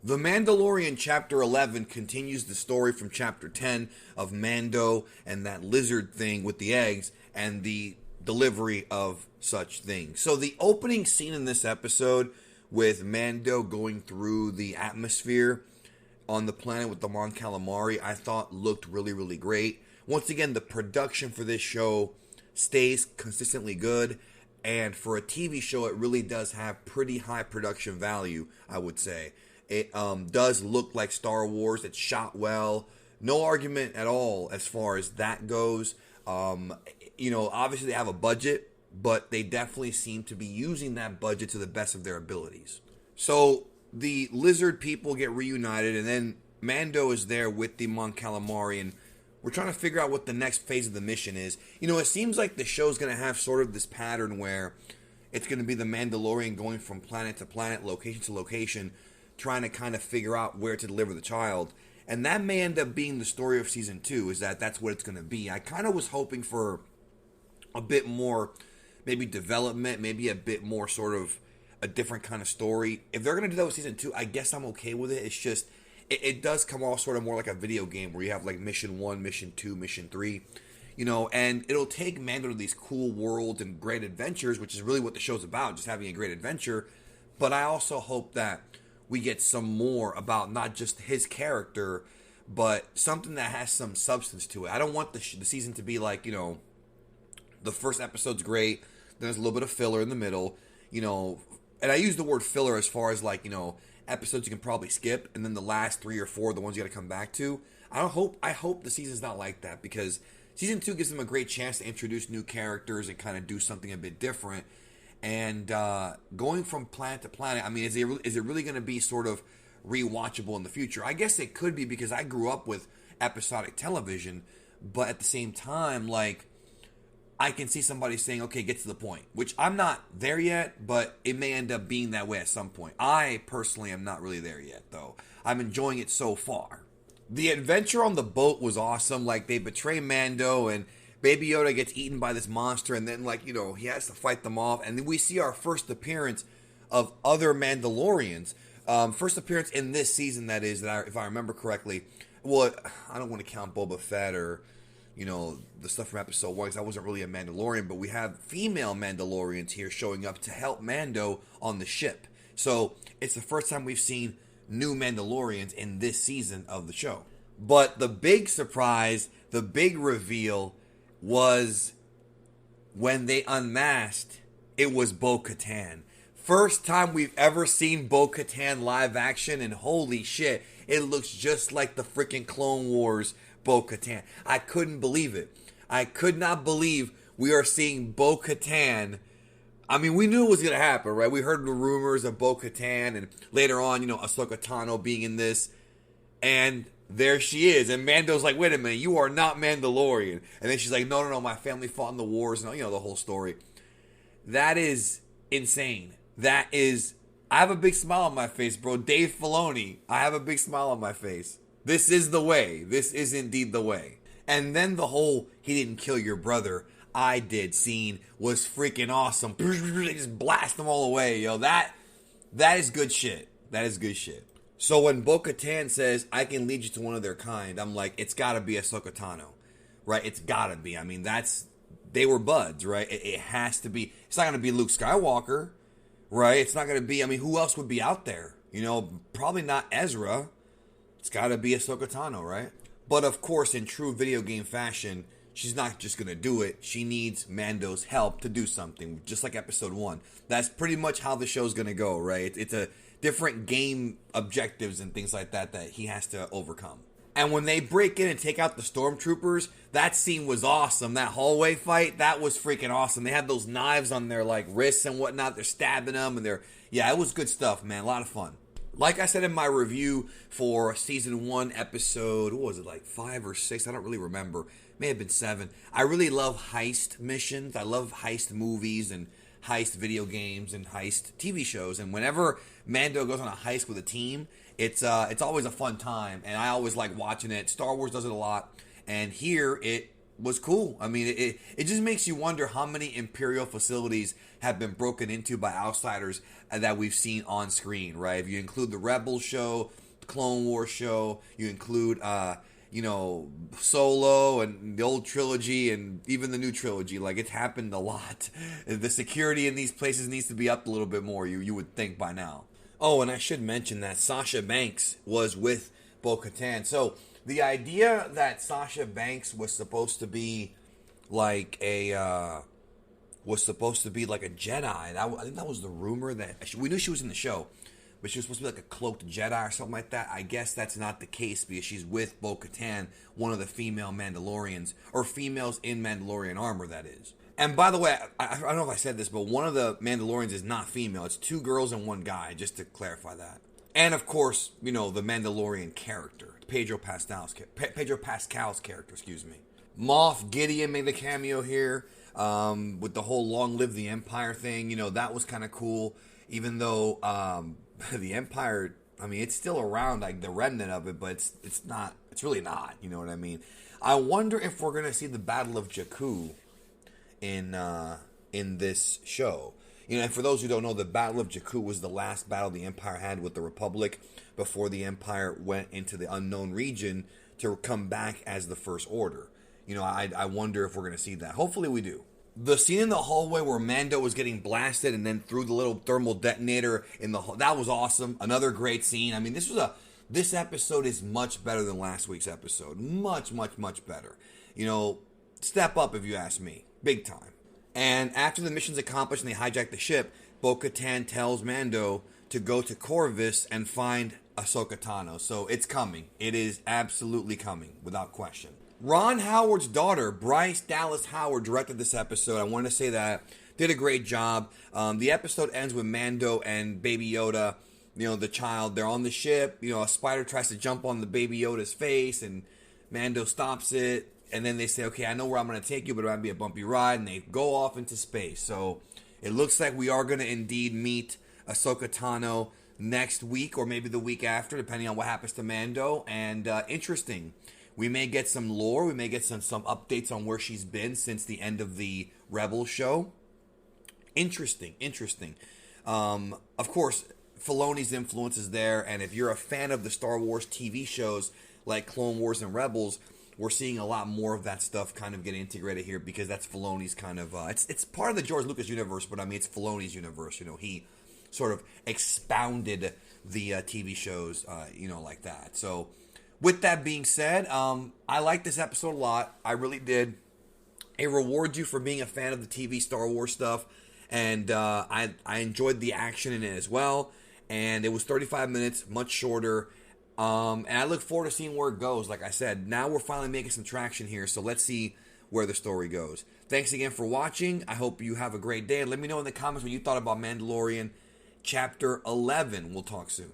The Mandalorian Chapter 11 continues the story from Chapter 10 of Mando and that lizard thing with the eggs and the delivery of such things. So the opening scene in this episode with Mando going through the atmosphere on the planet with the Mon Calamari, I thought looked really, really great. Once again, the production for this show stays consistently good. And for a TV show, it really does have pretty high production value, I would say. It does look like Star Wars. It's shot well. No argument at all as far as that goes. Obviously they have a budget, but they definitely seem to be using that budget to the best of their abilities. So the lizard people get reunited, and then Mando is there with the Mon Calamari, and we're trying to figure out what the next phase of the mission is. It seems like the show's going to have sort of this pattern where it's going to be the Mandalorian going from planet to planet, location to location, trying to kind of figure out where to deliver the child. And that may end up being the story of season 2, is that's what it's going to be. I kind of was hoping for a bit more, maybe development, maybe a bit more sort of a different kind of story. If they're going to do that with season 2, I guess I'm okay with it. It's just, it does come off sort of more like a video game where you have like mission 1, mission 2, mission 3, and it'll take Mando to these cool worlds and great adventures, which is really what the show's about, just having a great adventure. But I also hope that we get some more about not just his character, but something that has some substance to it. I don't want the season to be like, the first episode's great, then there's a little bit of filler in the middle, and I use the word filler as far as like, episodes you can probably skip, and then the last 3 or 4 are the ones you got to come back to. I hope the season's not like that, because season 2 gives them a great chance to introduce new characters and kind of do something a bit different. And going from planet to planet, I mean, is it really going to be sort of rewatchable in the future? I guess it could be, because I grew up with episodic television, but at the same time, like, I can see somebody saying, okay, get to the point, which I'm not there yet, but it may end up being that way at some point. I personally am not really there yet, though. I'm enjoying it so far. The adventure on the boat was awesome. Like, they betray Mando, and Baby Yoda gets eaten by this monster, and then, like, he has to fight them off. And then we see our first appearance of other Mandalorians. First appearance in this season, that is, if I remember correctly. Well, I don't want to count Boba Fett or, the stuff from episode 1, because I wasn't really a Mandalorian. But we have female Mandalorians here showing up to help Mando on the ship. So it's the first time we've seen new Mandalorians in this season of the show. But the big surprise, the big reveal, was when they unmasked, it was Bo-Katan. First time we've ever seen Bo-Katan live action, and holy shit, it looks just like the freaking Clone Wars Bo-Katan. I couldn't believe it. I could not believe we are seeing Bo-Katan. I mean, we knew it was going to happen, right? We heard the rumors of Bo-Katan, and later on, Ahsoka Tano being in this, and there she is. And Mando's like, wait a minute, you are not Mandalorian. And then she's like, no, my family fought in the wars, and the whole story. That is insane. I have a big smile on my face, bro. Dave Filoni, I have a big smile on my face. This is the way. This is indeed the way. And then the whole, he didn't kill your brother, I did scene was freaking awesome. They just blast them all away, That is good shit. That is good shit. So when Bo-Katan says, I can lead you to one of their kind, I'm like, it's gotta be Ahsoka Tano, right? It's gotta be. I mean, they were buds, right? It has to be. It's not gonna be Luke Skywalker, right? It's not gonna be, who else would be out there? Probably not Ezra. It's gotta be Ahsoka Tano, right? But of course, in true video game fashion, she's not just gonna do it. She needs Mando's help to do something, just like episode 1. That's pretty much how the show's gonna go, right? It's a different game objectives and things like that he has to overcome. And when they break in and take out the stormtroopers, that scene was awesome. That hallway fight, that was freaking awesome. They had those knives on their like wrists and whatnot. They're stabbing them, and it was good stuff, man. A lot of fun. Like I said in my review for season 1 episode, what was it, like 5 or 6? I don't really remember. May have been 7. I really love heist missions. I love heist movies and heist video games and heist TV shows. And whenever Mando goes on a heist with a team, it's always a fun time. And I always like watching it. Star Wars does it a lot. And here, it was cool. I mean, it just makes you wonder how many Imperial facilities have been broken into by outsiders that we've seen on screen, right? If you include the Rebels show, the Clone Wars show, you include, Solo and the old trilogy and even the new trilogy, like, it's happened a lot. The security in these places needs to be up a little bit more, you would think by now. Oh, and I should mention that Sasha Banks was with Bo-Katan. So the idea that Sasha Banks was supposed to be like a Jedi. I think that was the rumor that we knew she was in the show, but she was supposed to be like a cloaked Jedi or something like that. I guess that's not the case because she's with Bo-Katan, one of the female Mandalorians, or females in Mandalorian armor, that is. And by the way, I don't know if I said this, but one of the Mandalorians is not female. It's 2 girls and 1 guy, just to clarify that. And of course, the Mandalorian character, Pedro Pascal's character, excuse me. Moff Gideon made a cameo here with the whole "Long Live the Empire" thing. That was kind of cool. Even though the Empire, I mean, it's still around, like the remnant of it, but it's not. It's really not. You know what I mean? I wonder if we're gonna see the Battle of Jakku in this show. And for those who don't know, the Battle of Jakku was the last battle the Empire had with the Republic before the Empire went into the unknown region to come back as the First Order. I wonder if we're going to see that. Hopefully we do. The scene in the hallway where Mando was getting blasted and then threw the little thermal detonator in the that was awesome. Another great scene. I mean, this episode is much better than last week's episode. Much, much, much better. Step up if you ask me. Big time. And after the mission's accomplished and they hijack the ship, Bo-Katan tells Mando to go to Corvus and find Ahsoka Tano. So it's coming. It is absolutely coming, without question. Ron Howard's daughter, Bryce Dallas Howard, directed this episode. I want to say that. Did a great job. The episode ends with Mando and Baby Yoda, the child. They're on the ship. A spider tries to jump on the Baby Yoda's face, and Mando stops it. And then they say, okay, I know where I'm going to take you, but it might be a bumpy ride. And they go off into space. So it looks like we are going to indeed meet Ahsoka Tano next week or maybe the week after, depending on what happens to Mando. And interesting. We may get some lore. We may get some updates on where she's been since the end of the Rebels show. Interesting. Of course, Filoni's influence is there. And if you're a fan of the Star Wars TV shows like Clone Wars and Rebels, we're seeing a lot more of that stuff kind of get integrated here because that's Filoni's kind of... It's part of the George Lucas universe, but I mean, it's Filoni's universe. He sort of expounded the TV shows, like that. So, with that being said, I like this episode a lot. I really did. It rewards you for being a fan of the TV Star Wars stuff. And I enjoyed the action in it as well. And it was 35 minutes, much shorter. And I look forward to seeing where it goes. Like I said, now we're finally making some traction here, so let's see where the story goes. Thanks again for watching. I hope you have a great day. And let me know in the comments what you thought about Mandalorian Chapter 11. We'll talk soon.